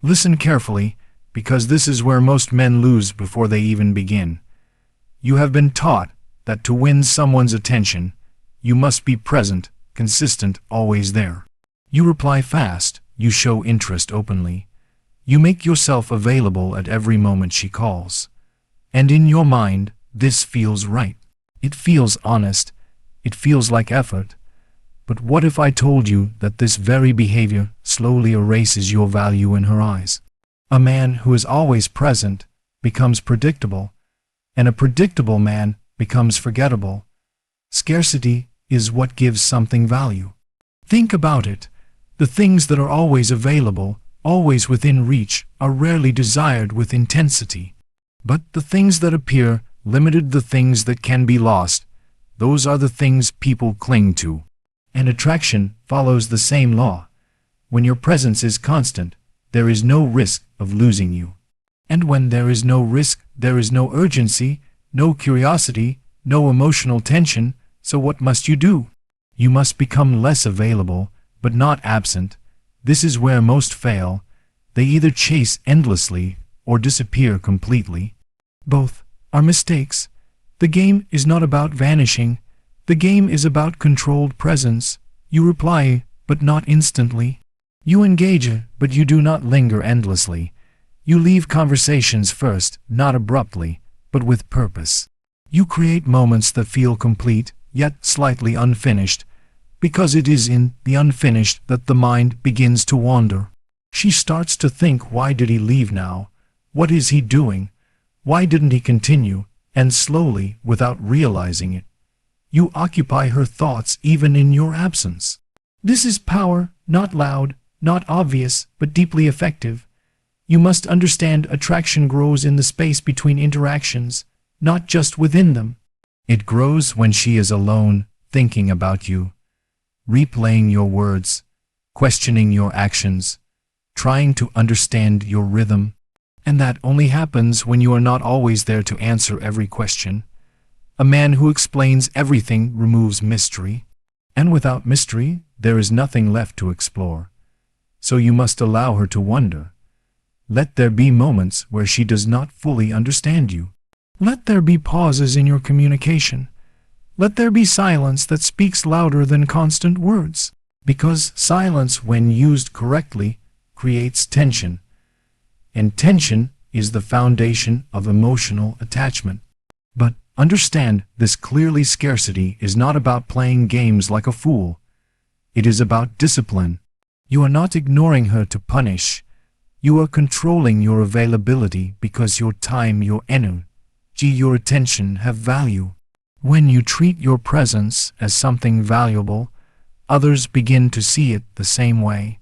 Listen carefully, because this is where most men lose before they even begin. You have been taught that to win someone's attention, you must be present, consistent, always there. You reply fast, you show interest openly. You make yourself available at every moment she calls. And in your mind, this feels right. It feels honest. It feels like effort. But what if I told you that this very behavior slowly erases your value in her eyes? A man who is always present becomes predictable, and a predictable man becomes forgettable. Scarcity is what gives something value. Think about it. The things that are always available, always within reach, are rarely desired with intensity. But the things that appear limited, the things that can be lost, those are the things people cling to. And attraction follows the same law. When your presence is constant, there is no risk of losing you. And when there is no risk, there is no urgency, no curiosity, no emotional tension, so what must you do? You must become less available, but not absent. This is where most fail. They either chase endlessly or disappear completely. Both are mistakes. The game is not about vanishing. The game is about controlled presence. You reply, but not instantly. You engage, but you do not linger endlessly. You leave conversations first, not abruptly, but with purpose. You create moments that feel complete, yet slightly unfinished, because it is in the unfinished that the mind begins to wander. She starts to think, why did he leave now? What is he doing? Why didn't he continue? And slowly, without realizing it, you occupy her thoughts even in your absence. This is power, not loud, not obvious, but deeply effective. You must understand attraction grows in the space between interactions, not just within them. It grows when she is alone, thinking about you, replaying your words, questioning your actions, trying to understand your rhythm. And that only happens when you are not always there to answer every question. A man who explains everything removes mystery, and without mystery, there is nothing left to explore. So you must allow her to wonder. Let there be moments where she does not fully understand you. Let there be pauses in your communication. Let there be silence that speaks louder than constant words, because silence, when used correctly, creates tension. And tension is the foundation of emotional attachment. But understand this clearly: scarcity is not about playing games like a fool. It is about discipline. You are not ignoring her to punish. You are controlling your availability because your time, your energy, your attention have value. When you treat your presence as something valuable, others begin to see it the same way.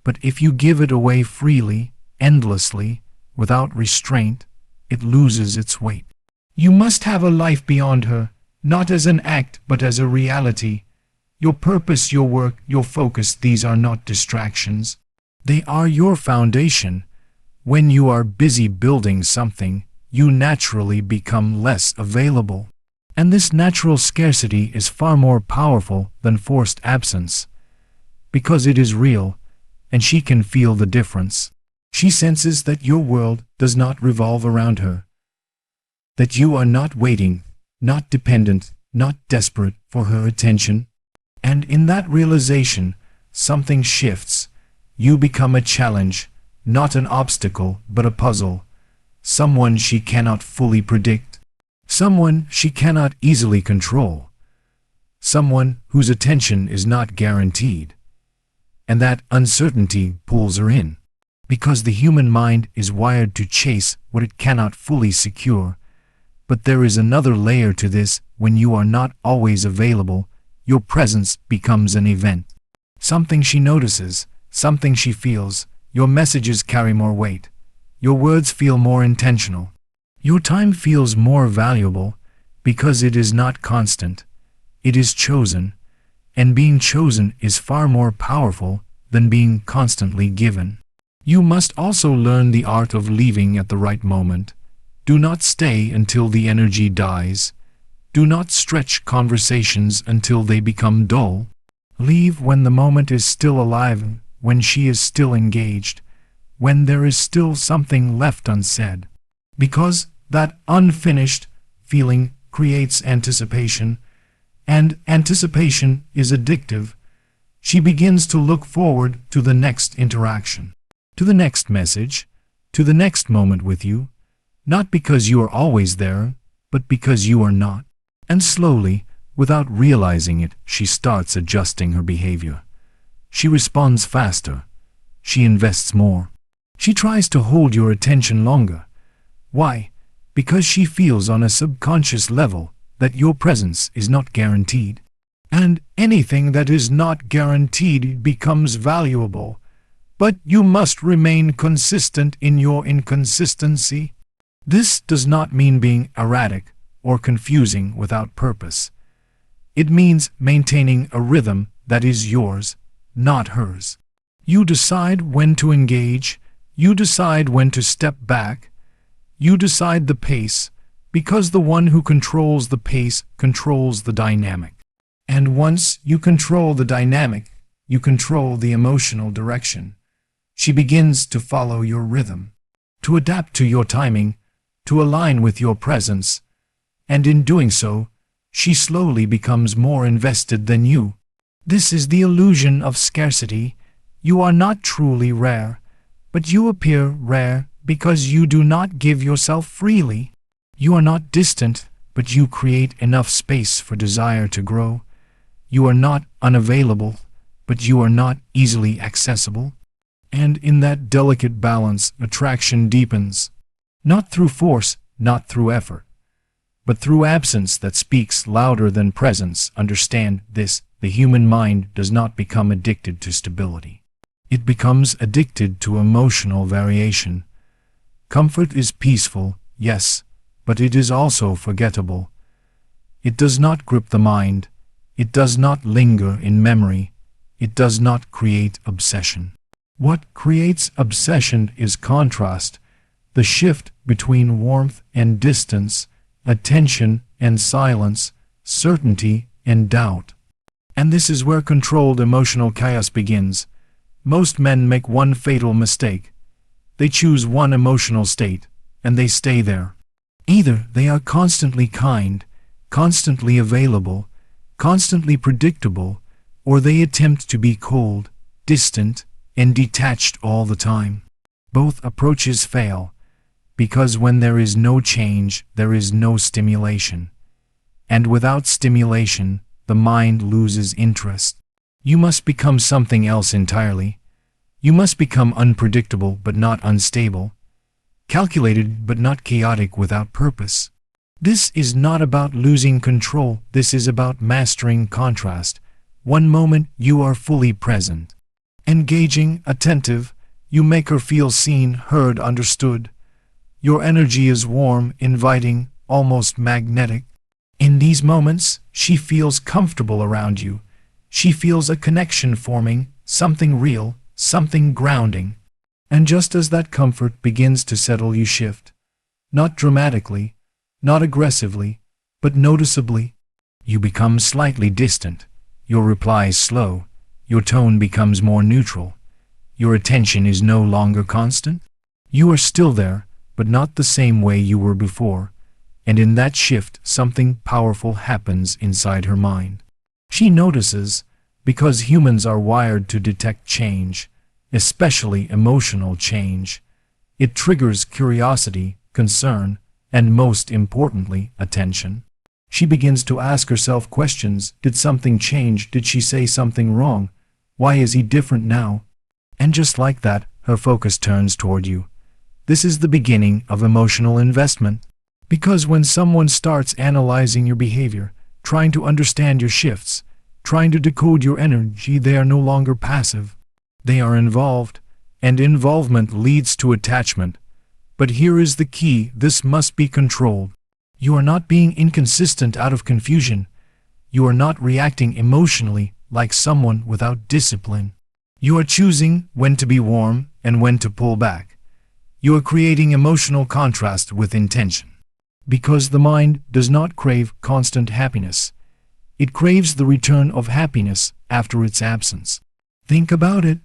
But if you give it away freely, endlessly, without restraint, it loses its weight. You must have a life beyond her, not as an act but as a reality. Your purpose, your work, your focus, these are not distractions. They are your foundation. When you are busy building something, you naturally become less available. And this natural scarcity is far more powerful than forced absence, because it is real, and she can feel the difference. She senses that your world does not revolve around her, that you are not waiting, not dependent, not desperate for her attention. And in that realization, something shifts. You become a challenge, not an obstacle, but a puzzle. Someone she cannot fully predict. Someone she cannot easily control. Someone whose attention is not guaranteed. And that uncertainty pulls her in, because the human mind is wired to chase what it cannot fully secure. But there is another layer to this. When you are not always available, your presence becomes an event. Something she notices, something she feels. Your messages carry more weight. Your words feel more intentional. Your time feels more valuable because it is not constant. It is chosen, and being chosen is far more powerful than being constantly given. You must also learn the art of leaving at the right moment. Do not stay until the energy dies. Do not stretch conversations until they become dull. Leave when the moment is still alive, when she is still engaged, when there is still something left unsaid. Because that unfinished feeling creates anticipation, and anticipation is addictive. She begins to look forward to the next interaction, to the next message, to the next moment with you, not because you are always there, but because you are not. And slowly, without realizing it, she starts adjusting her behavior. She responds faster. She invests more. She tries to hold your attention longer. Why? Because she feels on a subconscious level that your presence is not guaranteed. And anything that is not guaranteed becomes valuable. But you must remain consistent in your inconsistency. This does not mean being erratic or confusing without purpose. It means maintaining a rhythm that is yours, not hers. You decide when to engage. You decide when to step back. You decide the pace, because the one who controls the pace controls the dynamic. And once you control the dynamic, you control the emotional direction. She begins to follow your rhythm, to adapt to your timing, to align with your presence, and in doing so, she slowly becomes more invested than you. This is the illusion of scarcity. You are not truly rare, but you appear rare because you do not give yourself freely. You are not distant, but you create enough space for desire to grow. You are not unavailable, but you are not easily accessible. And in that delicate balance, attraction deepens. Not through force, not through effort, but through absence that speaks louder than presence. Understand this: the human mind does not become addicted to stability. It becomes addicted to emotional variation. Comfort is peaceful, yes, but it is also forgettable. It does not grip the mind. It does not linger in memory. It does not create obsession. What creates obsession is contrast, the shift between warmth and distance, attention and silence, certainty and doubt. And this is where controlled emotional chaos begins. Most men make one fatal mistake. They choose one emotional state, and they stay there. Either they are constantly kind, constantly available, constantly predictable, or they attempt to be cold, distant, and detached all the time. Both approaches fail, because when there is no change, there is no stimulation. And without stimulation, the mind loses interest. You must become something else entirely. You must become unpredictable but not unstable, calculated but not chaotic without purpose. This is not about losing control. This is about mastering contrast. One moment you are fully present, engaging, attentive. You make her feel seen, heard, understood. Your energy is warm, inviting, almost magnetic. In these moments, she feels comfortable around you. She feels a connection forming, something real, something grounding. And just as that comfort begins to settle, you shift. Not dramatically, not aggressively, but noticeably. You become slightly distant. Your replies slow. Your tone becomes more neutral. Your attention is no longer constant. You are still there, but not the same way you were before. And in that shift, something powerful happens inside her mind. She notices, because humans are wired to detect change, especially emotional change. It triggers curiosity, concern, and most importantly, attention. She begins to ask herself questions. Did something change? Did she say something wrong? Why is he different now? And just like that, her focus turns toward you. This is the beginning of emotional investment. Because when someone starts analyzing your behavior, trying to understand your shifts, trying to decode your energy, they are no longer passive. They are involved, and involvement leads to attachment. But here is the key: this must be controlled. You are not being inconsistent out of confusion. You are not reacting emotionally like someone without discipline. You are choosing when to be warm and when to pull back. You are creating emotional contrast with intention. Because the mind does not crave constant happiness. It craves the return of happiness after its absence. Think about it.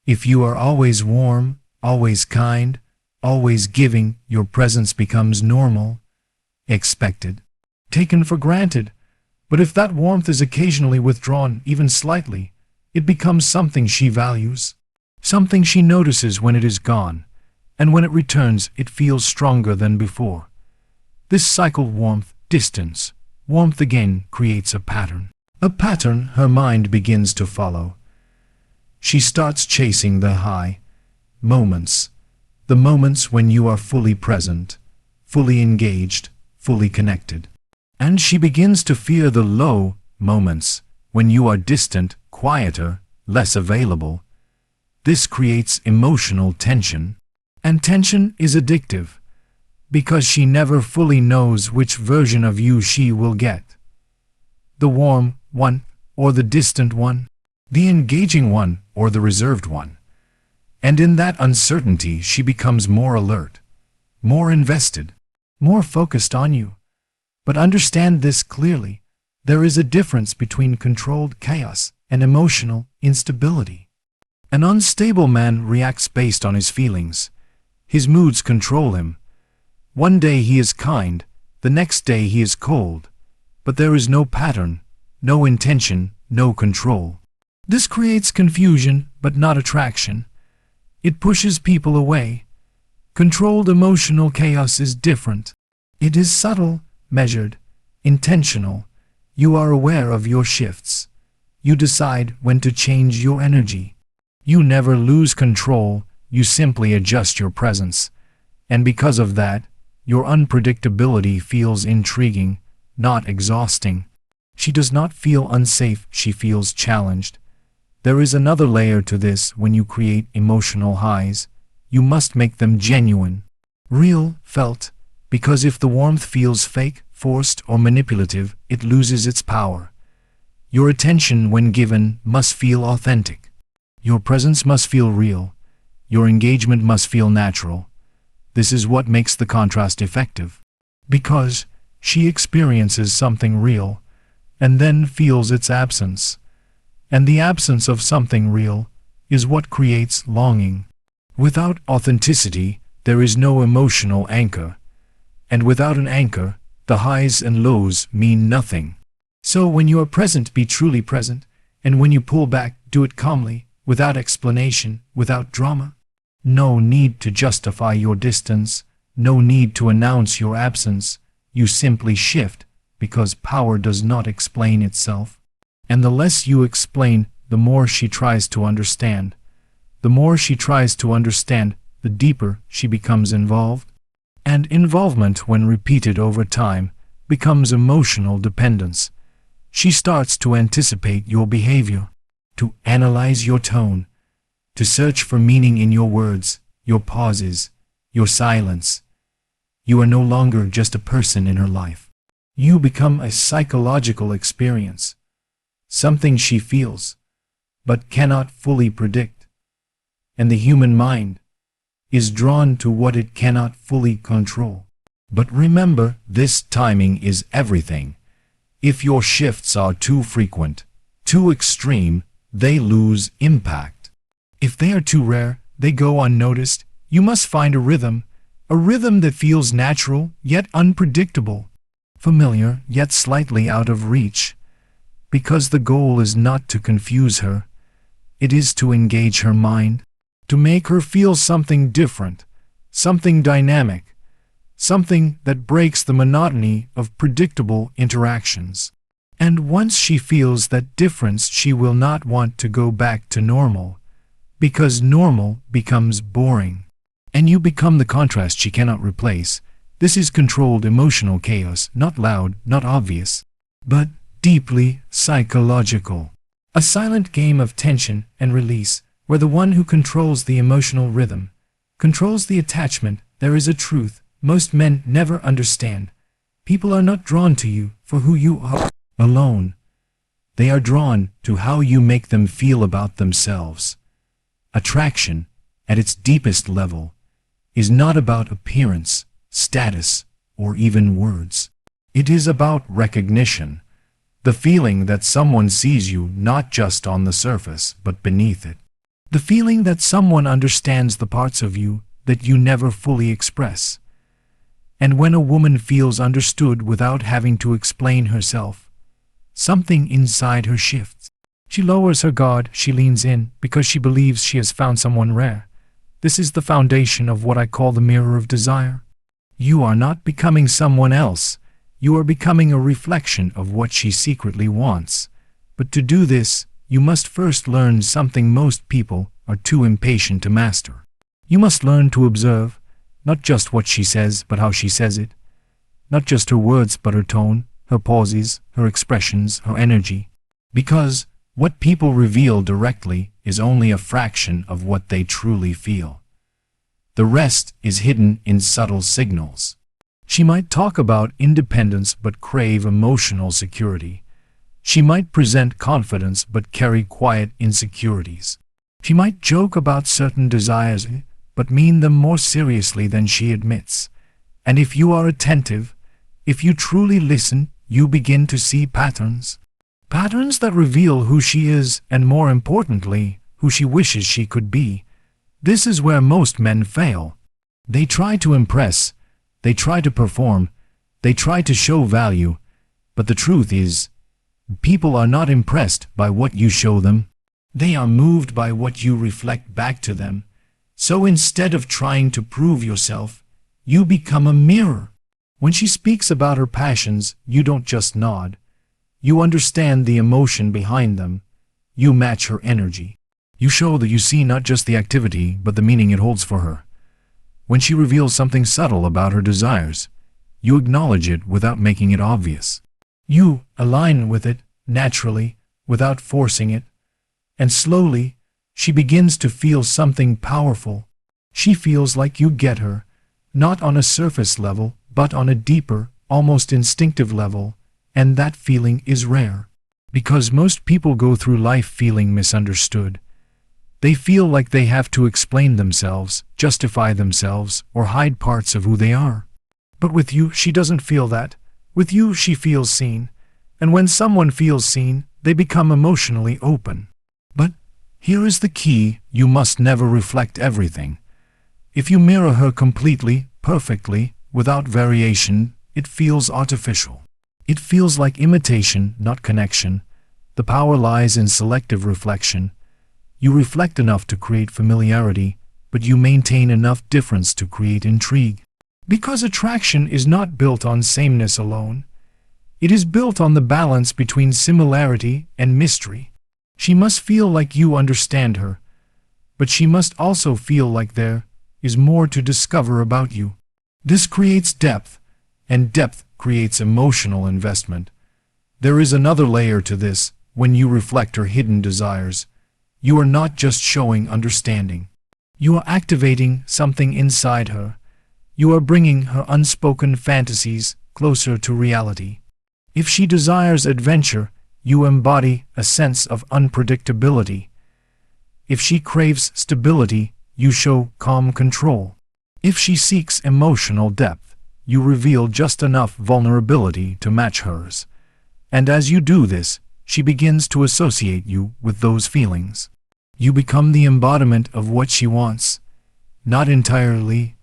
If you are always warm, always kind, always giving, your presence becomes normal, expected, taken for granted. But if that warmth is occasionally withdrawn, even slightly, it becomes something she values, something she notices when it is gone, and when it returns it feels stronger than before. This cycle, warmth, distance, warmth again, creates a pattern her mind begins to follow. She starts chasing the high moments, the moments when you are fully present, fully engaged, fully connected. And she begins to fear the low moments, when you are distant, quieter, less available. This creates emotional tension, and tension is addictive, because she never fully knows which version of you she will get. The warm one or the distant one, the engaging one or the reserved one. And in that uncertainty she becomes more alert, more invested, more focused on you. But understand this clearly, there is a difference between controlled chaos and emotional instability. An unstable man reacts based on his feelings. His moods control him. One day he is kind, the next day he is cold. But there is no pattern, no intention, no control. This creates confusion, but not attraction. It pushes people away. Controlled emotional chaos is different. It is subtle, measured, intentional. You are aware of your shifts. You decide when to change your energy. You never lose control, you simply adjust your presence. And because of that, your unpredictability feels intriguing, not exhausting. She does not feel unsafe, she feels challenged. There is another layer to this. When you create emotional highs, you must make them genuine, real, felt, because if the warmth feels fake, forced, or manipulative, it loses its power. Your attention, when given, must feel authentic. Your presence must feel real. Your engagement must feel natural. This is what makes the contrast effective. Because she experiences something real, and then feels its absence. And the absence of something real is what creates longing. Without authenticity, there is no emotional anchor. And without an anchor, the highs and lows mean nothing. So when you are present, be truly present, and when you pull back, do it calmly, without explanation, without drama. No need to justify your distance, no need to announce your absence. You simply shift, because power does not explain itself. And the less you explain, the more she tries to understand. The more she tries to understand, the deeper she becomes involved. And involvement, when repeated over time, becomes emotional dependence. She starts to anticipate your behavior, to analyze your tone, to search for meaning in your words, your pauses, your silence. You are no longer just a person in her life. You become a psychological experience, something she feels, but cannot fully predict. And the human mind is drawn to what it cannot fully control. But remember, this timing is everything. If your shifts are too frequent, too extreme, they lose impact. If they are too rare, they go unnoticed. You must find a rhythm that feels natural yet unpredictable, familiar yet slightly out of reach. Because the goal is not to confuse her, it is to engage her mind, to make her feel something different, something dynamic, something that breaks the monotony of predictable interactions. And once she feels that difference, she will not want to go back to normal, because normal becomes boring. And you become the contrast she cannot replace. This is controlled emotional chaos, not loud, not obvious, but deeply psychological. A silent game of tension and release, where the one who controls the emotional rhythm controls the attachment. There is a truth most men never understand. People are not drawn to you for who you are alone. They are drawn to how you make them feel about themselves. Attraction, at its deepest level, is not about appearance, status, or even words. It is about recognition, the feeling that someone sees you not just on the surface but beneath it. The feeling that someone understands the parts of you that you never fully express. And when a woman feels understood without having to explain herself, something inside her shifts. She lowers her guard, she leans in, because she believes she has found someone rare. This is the foundation of what I call the mirror of desire. You are not becoming someone else, you are becoming a reflection of what she secretly wants. But to do this, you must first learn something most people are too impatient to master. You must learn to observe, not just what she says, but how she says it. Not just her words, but her tone, her pauses, her expressions, her energy. Because what people reveal directly is only a fraction of what they truly feel. The rest is hidden in subtle signals. She might talk about independence but crave emotional security. She might present confidence but carry quiet insecurities. She might joke about certain desires but mean them more seriously than she admits. And if you are attentive, if you truly listen, you begin to see patterns. Patterns that reveal who she is and, more importantly, who she wishes she could be. This is where most men fail. They try to impress, they try to perform, they try to show value, but the truth is, people are not impressed by what you show them. They are moved by what you reflect back to them. So instead of trying to prove yourself, you become a mirror. When she speaks about her passions, you don't just nod. You understand the emotion behind them. You match her energy. You show that you see not just the activity, but the meaning it holds for her. When she reveals something subtle about her desires, you acknowledge it without making it obvious. You align with it naturally, without forcing it. And slowly, she begins to feel something powerful. She feels like you get her, not on a surface level, but on a deeper, almost instinctive level, and that feeling is rare. Because most people go through life feeling misunderstood. They feel like they have to explain themselves, justify themselves, or hide parts of who they are. But with you, she doesn't feel that. With you, she feels seen. And when someone feels seen, they become emotionally open. But here is the key: you must never reflect everything. If you mirror her completely, perfectly, without variation, it feels artificial. It feels like imitation, not connection. The power lies in selective reflection. You reflect enough to create familiarity, but you maintain enough difference to create intrigue. Because attraction is not built on sameness alone. It is built on the balance between similarity and mystery. She must feel like you understand her, but she must also feel like there is more to discover about you. This creates depth, and depth creates emotional investment. There is another layer to this. When you reflect her hidden desires, you are not just showing understanding. You are activating something inside her. You are bringing her unspoken fantasies closer to reality. If she desires adventure, you embody a sense of unpredictability. If she craves stability, you show calm control. If she seeks emotional depth, you reveal just enough vulnerability to match hers. And as you do this, she begins to associate you with those feelings. You become the embodiment of what she wants. Not entirely,